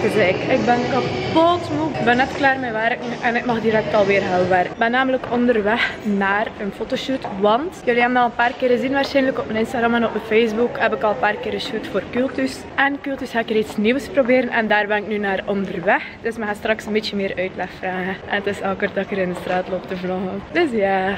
Dus ik ben kapot moe. Ik ben net klaar met werken en ik mag direct alweer gaan werken. Ik ben namelijk onderweg naar een fotoshoot, want jullie hebben al een paar keer gezien waarschijnlijk op mijn Instagram en op mijn Facebook heb ik al een paar keer geshoot voor Cultus. En Cultus ga ik er iets nieuws proberen en daar ben ik nu naar onderweg. Dus we gaan straks een beetje meer uitleg vragen. En het is awkward dat ik er in de straat loop te vloggen. Dus ja.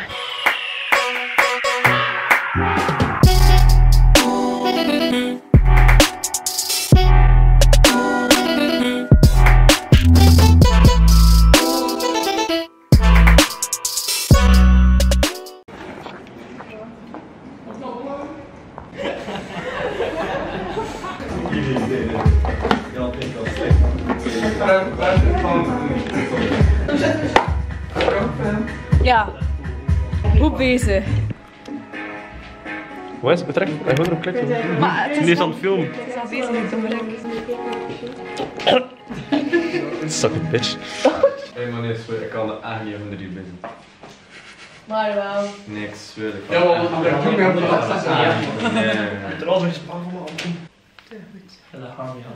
Ja, goed bezig. Wat is het betrekt? Hij gaat erop klikken. Maar Het is aan het filmen. Het is al bezig met te bereiken. Suck it, bitch. Hé man, ik zweer, ik kan er echt niet even erin binnen. Maar wel. Nee, ik zweer, ik Ja, kan want we hebben de laatste Nee. Er was een gespannen man. Te goed. En dat gaan we gaan.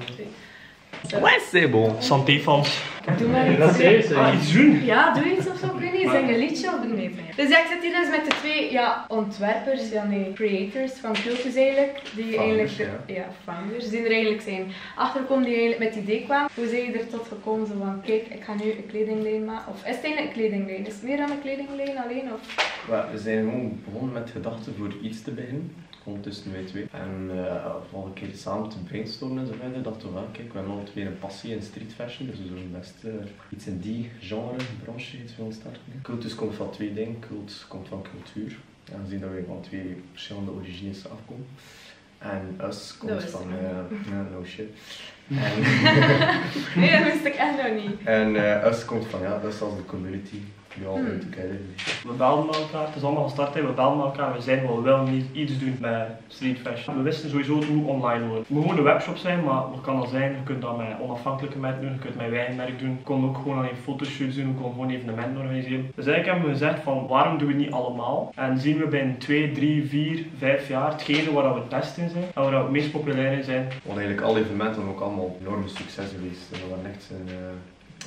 Ouais, c'est bon. Santé-fans. Doe maar Dat iets. is iets doen. Ja, doe iets of zo, ik weet niet. Zing een liedje of doe mee. Dus ja, ik zit hier dus met de twee ontwerpers, creators van Cultus eigenlijk. Die Founders, eigenlijk, founders, die er eigenlijk zijn achtergekomen, die eigenlijk met het idee kwamen. Hoe zijn je er tot gekomen? Zo van, kijk, ik ga nu een kledinglijn maken. Of is het eigenlijk een kledinglijn? Is het meer dan een kledinglijn alleen? Of? We zijn gewoon begonnen met gedachten voor iets te beginnen. Gewoon tussen wij twee. En volgende keer samen te brainstormen en zo verder, dachten we wel, kijk, we hebben alle twee een passie in street fashion, dus we zullen best iets in die genre, branche, iets willen starten. Cultus komt van twee dingen. Cult komt van cultuur. En we zien dat we van twee verschillende origines afkomen. En us komt van, no shit. En Nee, dat wist ik echt nog niet. en us komt van, us als de community. We all in together. We belden met elkaar, het is allemaal gestart, we belden met elkaar, we zeiden we willen niet iets doen met street fashion. We wisten sowieso het moet online worden. Het moet gewoon een webshop zijn, maar wat kan dat zijn? Je kunt dat met onafhankelijke merken doen, je kunt met wijnmerk doen. We konden ook gewoon alleen fotoshoots doen, we konden gewoon evenementen organiseren. Dus eigenlijk hebben we gezegd van waarom doen we het niet allemaal? En zien we binnen 2, 3, 4, 5 jaar hetgene waar we het best in zijn en waar we het meest populair in zijn. Want eigenlijk alle evenementen hebben ook allemaal enorme succes geweest. Dat waren echt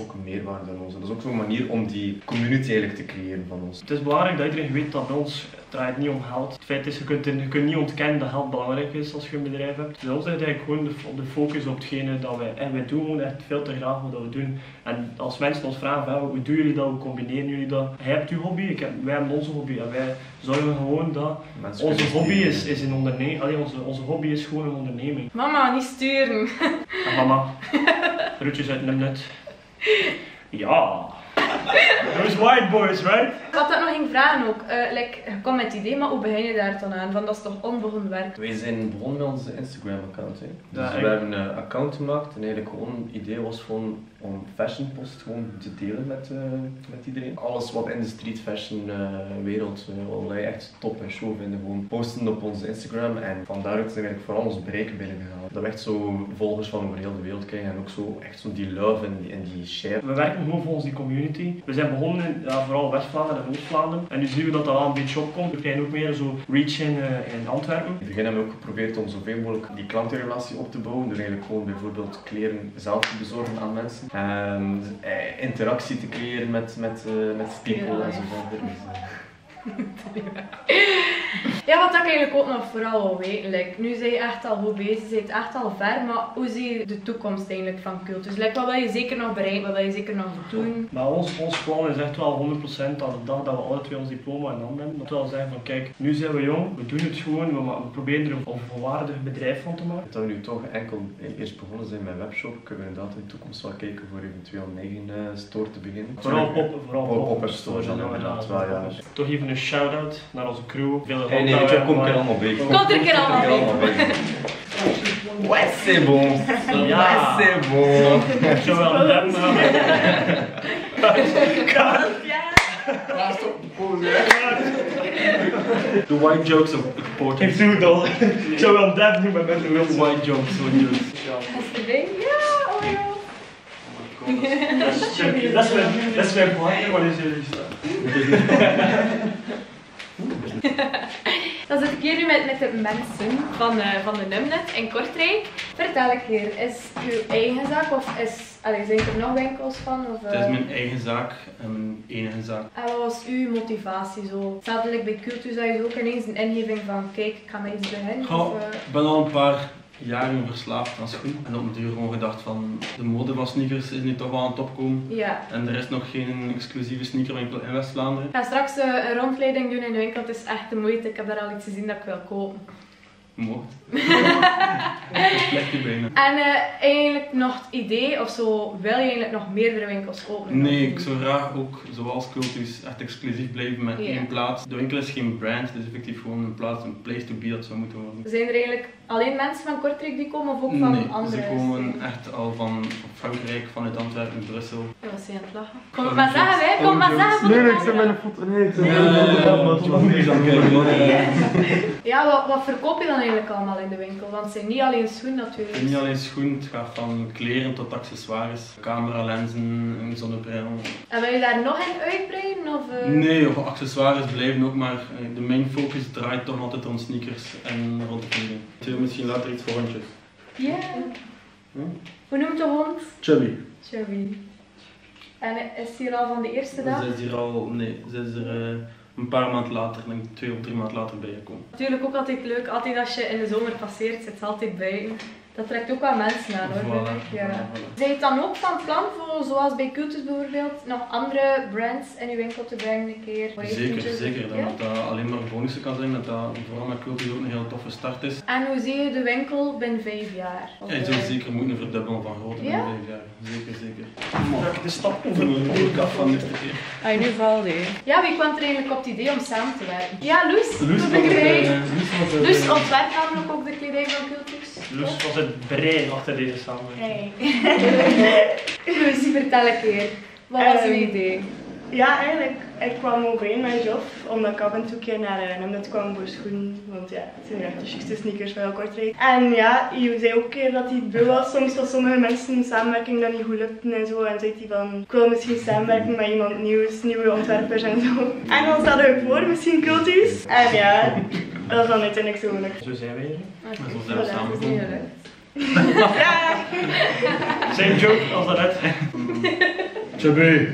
ook een meerwaarde aan ons. Dat is ook zo'n manier om die community eigenlijk te creëren van ons. Het is belangrijk dat iedereen weet dat bij ons draait niet om geld. Het feit is, je kunt niet ontkennen dat geld belangrijk is als je een bedrijf hebt. Bij ons ligt eigenlijk gewoon de focus op hetgene dat wij doen gewoon echt veel te graag wat we doen. En als mensen ons vragen, hoe doen jullie dat, hoe combineren jullie dat? Jij hebt uw hobby, wij hebben onze hobby en wij zorgen gewoon dat onze hobby is een onderneming. Onze hobby is gewoon een onderneming. Mama, niet sturen. En mama, roetjes uit een nut. Ja. Those white boys, right? Ik had dat nog ging vragen ook. Je kwam met het idee, maar hoe begin je daar dan aan? Van dat is toch onbegonnen werk? Wij zijn begonnen met onze Instagram-account. Dus Ja, we hebben een account gemaakt en eigenlijk gewoon het idee was gewoon om fashion post gewoon te delen met iedereen. Alles wat in de street fashion wereld wat wij echt top en show vinden, gewoon posten op onze Instagram en van daaruit zijn eigenlijk vooral ons bereik binnengehaald. Dat we echt zo volgers van over heel de wereld krijgen en ook zo echt zo die love en die share. We werken gewoon volgens die community. We zijn begonnen in vooral West-Vlaanderen en Oost-Vlaanderen. En nu zien we dat dat wel een beetje opkomt. We krijgen ook meer zo reach in Antwerpen. In het begin hebben we ook geprobeerd om zoveel mogelijk die klantenrelatie op te bouwen. Door eigenlijk gewoon bijvoorbeeld kleren zelf te bezorgen aan mensen. Interactie te creëren met people en zo verder. Ja, wat ik eigenlijk ook nog vooral wil weten. Nu zijn je echt al goed bezig, je bent echt al ver, maar hoe zie je de toekomst eigenlijk van Cultus? Wat wil je zeker nog bereiken, wat wil je zeker nog doen? Maar ons plan is echt wel 100% aan de dag dat we alle twee ons diploma in handen hebben. Dat we wel zeggen van kijk, nu zijn we jong, we doen het gewoon, we proberen er een volwaardig bedrijf van te maken. Dat we nu toch enkel eerst begonnen zijn met webshop, kunnen we inderdaad in de toekomst wel kijken voor eventueel een eigen store te beginnen. Vooral pop-up stores dan inderdaad wel, ja. Toch even een shout-out naar onze crew. Nee, ik kom er allemaal bij. Komt er een keer allemaal bij. Ouais, c'est bon. Ja. Ouais, c'est bon. Zowel hem. Laatst op de pose, De white jokes op het poortje. Ik doe het al. Zowel hem noemen met de White jokes, zo jokes. Dat is de ding. Ja, oh ja. Dat is mijn partner, wat is jullie staan? Dan zit ik hier nu met de mensen van de Numnet in Kortrijk. Vertel ik hier, is het uw eigen zaak of zijn er nog winkels van? Of, Het is mijn eigen zaak en mijn enige zaak. En wat was uw motivatie zo? Hetzelfde like bij Cultus dat je ook ineens een ingeving van kijk, ik ga met iets beginnen. Ik ben al een paar jaren verslaafd aan schoenen. En op een duur gewoon gedacht van de mode van sneakers is nu toch wel aan het opkomen. Ja. En er is nog geen exclusieve sneakerwinkel in West-Vlaanderen. Ik ga straks een rondleiding doen in de winkel, het is echt de moeite. Ik heb daar al iets gezien dat ik wil kopen. Mocht. Slecht niet bijna. En eigenlijk nog het idee of zo, wil je eigenlijk nog meerdere winkels openen? Nee, ik zou graag ook, zoals Cultus, echt exclusief blijven met één plaats. De winkel is geen brand, het is effectief gewoon een plaats, een place to be dat zou moeten worden. Zijn er eigenlijk alleen mensen van Kortrijk die komen of ook van andere ze komen steden? echt al van Frankrijk, vanuit Antwerpen, Brussel. Ja, wat zijn aan het lachen? Kom het maar zeggen, hè? Kom maar zeggen voor de Nee, ik camera. zet mijn foto. Nee, ik zet mijn foto. Ja, wat verkoop je dan eigenlijk allemaal in de winkel? Want het zijn niet alleen schoenen natuurlijk. Het is niet alleen schoen, het gaat van kleren tot accessoires, cameralenzen, een zonnebril. En wil je daar nog in uitbreiden? Of, Nee, accessoires blijven ook, maar de main focus draait toch altijd rond sneakers en rond de kleding. Misschien later iets voor hondjes. Ja. Hoe noemt de hond? Chubby. Chubby. En is hij er al van de eerste dag? Ze is hier al, nee, ze is er een paar maanden later, denk ik 2 of 3 maanden later bijgekomen. Natuurlijk ook altijd leuk, altijd als je in de zomer passeert, zit ze altijd buiten. Dat trekt ook wel mensen aan hoor. Voilà, vind ik. Ja. voilà. Zijn je dan ook van plan voor, zoals bij Cultus bijvoorbeeld, nog andere brands in je winkel te brengen een keer? Zeker. Ja? Dat dat alleen maar bonussen kan zijn, dat dat vooral met Cultus ook een heel toffe start is. En hoe zie je de winkel binnen 5 jaar? Hij zou zeker moeten verdubbelen van grootte Ja? in 5 jaar. Zeker. Mag ik de stap Voor een kaf van de eerste keer. Ah, nu valt hij. Ja, wie kwam er eigenlijk op het idee om samen te werken? Ja, Loes. Loes Loes ontwerpt namelijk ook de kleding van Cultus. Loes was het brein achter deze samenwerking. Hey. Loes, vertel een keer. Wat was uw idee? Ja, eigenlijk, ik kwam overeen met Joff, omdat ik af en toe een keer naar Numnet kwam voor schoenen, want ja, het zijn echt de chicste sneakers van heel Kortrijk. En ja, hij zei ook een keer dat hij beu was soms dat sommige mensen samenwerking dan niet goed lukten en zo, en zei hij van, ik wil misschien samenwerken met iemand nieuws, nieuwe ontwerpers en zo. En dan stelden we voor, misschien Cultus, en ja, dat is dan uiteindelijk zo gelukt. Zo zijn we hier. Zo zijn we samengekomen. Ja! Zijn joke als dat uit. Chubby.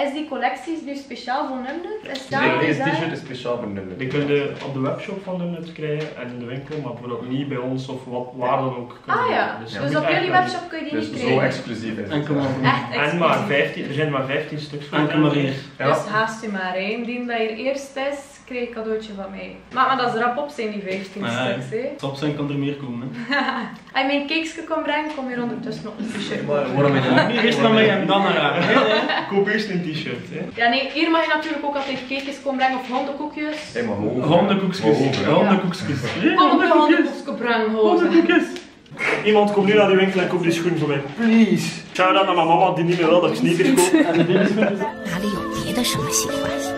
Is die collecties nu speciaal voor Numnet? Is dat Deze t-shirt is speciaal voor Numnet. Die kun je op de webshop van Numnet krijgen en in de winkel, maar bijvoorbeeld niet bij ons of waar dan ook. Ah ja, Dus, dus op jullie webshop kun je die Dus niet zo krijgen? exclusief is Enkel maar Echt en maar exclusief. 15, er zijn maar 15 stuks voor. Enkel maar hier. Dus haast u maar, hè. Indien dat hier eerst is, krijg je een cadeautje van mij. Maar dat is rap op zijn die 15 stuks, hè. Top zijn kan er meer komen. Hè. Als je mijn cakesje kon brengen, kom je ondertussen op een t-shirt. Waarom is dat niet eerst naar mij en dan naar haar? Koop eerst een t-shirt. Ja, nee, hier mag je natuurlijk ook altijd cakejes komen brengen of hondenkoekjes. Hey, maar hondenkoekjes. Hondenkoekjes. Kom op je hondenkoekje brengen, hozen. Iemand komt nu naar die winkel en koopt die schoen voor mij. Please. Shout out naar mijn mama die niet meer wil dat ik sneakers koop. 哪里有别的什么喜欢？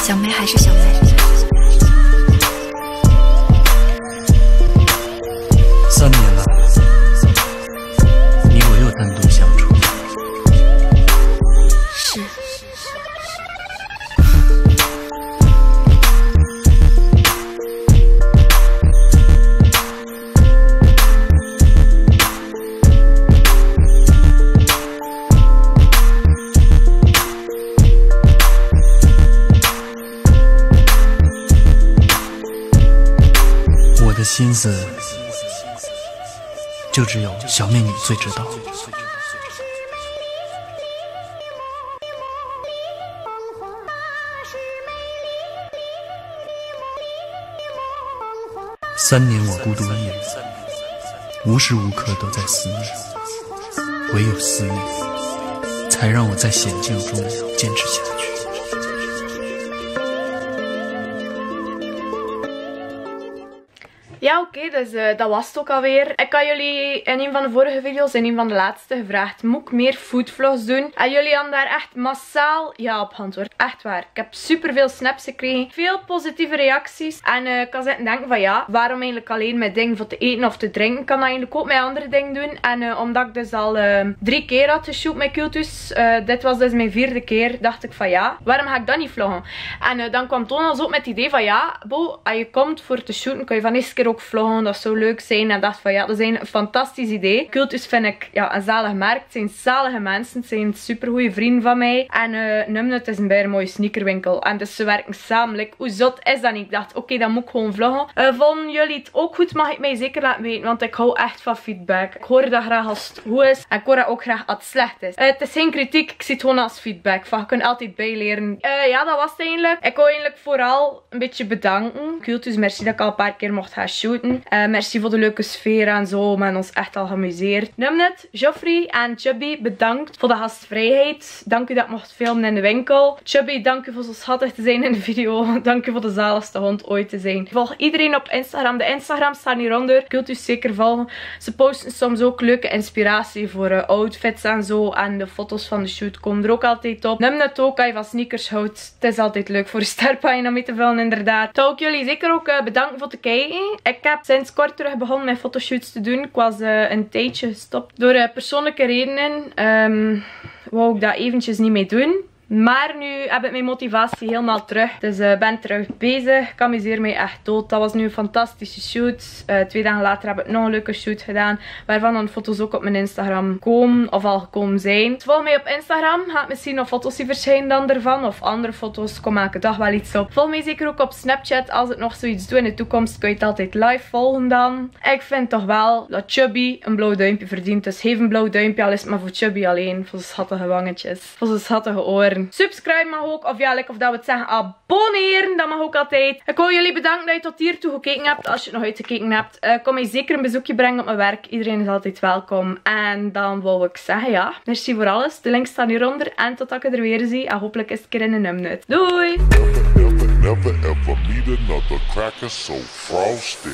小梅还是小梅。3年了，你我又单独相处。是。心思就只有小妹你最知道。3年我孤独一人，无时无刻都在思念，唯有思念才让我在险境中坚持下去。Ja, oké, dus dat was het ook alweer. Ik had jullie in een van de vorige video's, in een van de laatste, gevraagd: moet ik meer foodvlogs doen? En jullie hadden daar echt massaal ja op geantwoord. Echt waar. Ik heb super veel snaps gekregen. Veel positieve reacties. En ik kan zitten denken van ja, waarom eigenlijk alleen met dingen voor te eten of te drinken? Ik kan eigenlijk ook met andere dingen doen. En omdat ik dus al 3 keer had geshoot met Cultus. Dit was dus mijn 4e keer. Dacht ik van ja, waarom ga ik dat niet vloggen? En dan kwam Thomas ook met het idee van ja, Bo, als je komt voor te shooten, kan je van eerste keer ook vloggen, dat zou leuk zijn. En dacht van ja, dat is een fantastisch idee. Cultus vind ik ja, een zalig merk. Het zijn zalige mensen. Het zijn super goede vrienden van mij. En Numnut is een bijna mooie sneakerwinkel. En dus ze werken samen. Like, hoe zot is dat niet? Ik dacht oké, dan moet ik gewoon vloggen. Vonden jullie het ook goed? Mag ik mij zeker laten weten. Want ik hou echt van feedback. Ik hoor dat graag als het goed is. En ik hoor dat ook graag als het slecht is. Het is geen kritiek. Ik zie het gewoon als feedback. Van, je kunt altijd bijleren. Ja, dat was het eigenlijk. Ik wou eigenlijk vooral een beetje bedanken. Cultus, merci dat ik al een paar keer mocht gaan shooten. Merci voor de leuke sfeer en zo. We hebben ons echt al geamuseerd. Numnut, Joffrey en Chubby, bedankt voor de gastvrijheid. Dank u dat ik mocht filmen in de winkel. Chubby, dank u voor zo schattig te zijn in de video. Dank u voor de zaligste hond ooit te zijn. Volg iedereen op Instagram. De Instagram staat hieronder. Cultus zeker volgen. Ze posten soms ook leuke inspiratie voor outfits en zo. En de foto's van de shoot komen er ook altijd op. Numnut ook, als je van sneakers houdt. Het is altijd leuk voor je startpagina mee te vullen, inderdaad. Ik wil ook jullie zeker ook bedanken voor het kijken. Ik heb sinds kort terug begonnen met fotoshoots te doen. Ik was een tijdje gestopt door persoonlijke redenen. Wou ik dat eventjes niet mee doen. Maar nu heb ik mijn motivatie helemaal terug. Dus ik ben terug bezig. Ik amuseer mij echt dood. Dat was nu een fantastische shoot. 2 dagen later heb ik nog een leuke shoot gedaan. Waarvan dan foto's ook op mijn Instagram komen. Of al gekomen zijn. Dus volg mij op Instagram. Ga ik misschien nog foto's die verschijnen dan ervan. Of andere foto's. Kom elke dag wel iets op. Volg mij zeker ook op Snapchat. Als ik nog zoiets doe in de toekomst, kun je het altijd live volgen dan. Ik vind toch wel dat Chubby een blauw duimpje verdient. Dus geef een blauw duimpje. Al is het maar voor Chubby alleen. Voor zijn schattige wangetjes. Voor zijn schattige oren. Subscribe mag ook, of ja, like of dat we het zeggen, abonneren, dat mag ook altijd. Ik wil jullie bedanken dat je tot hiertoe gekeken hebt. Als je het nog uitgekeken hebt, kom je zeker een bezoekje brengen op mijn werk. Iedereen is altijd welkom. En dan wou ik zeggen, ja, merci voor alles. De links staan hieronder. En tot ik er weer zie. En hopelijk is het een keer in een Numnut. Doei! Never ever meet another cracker so frosty.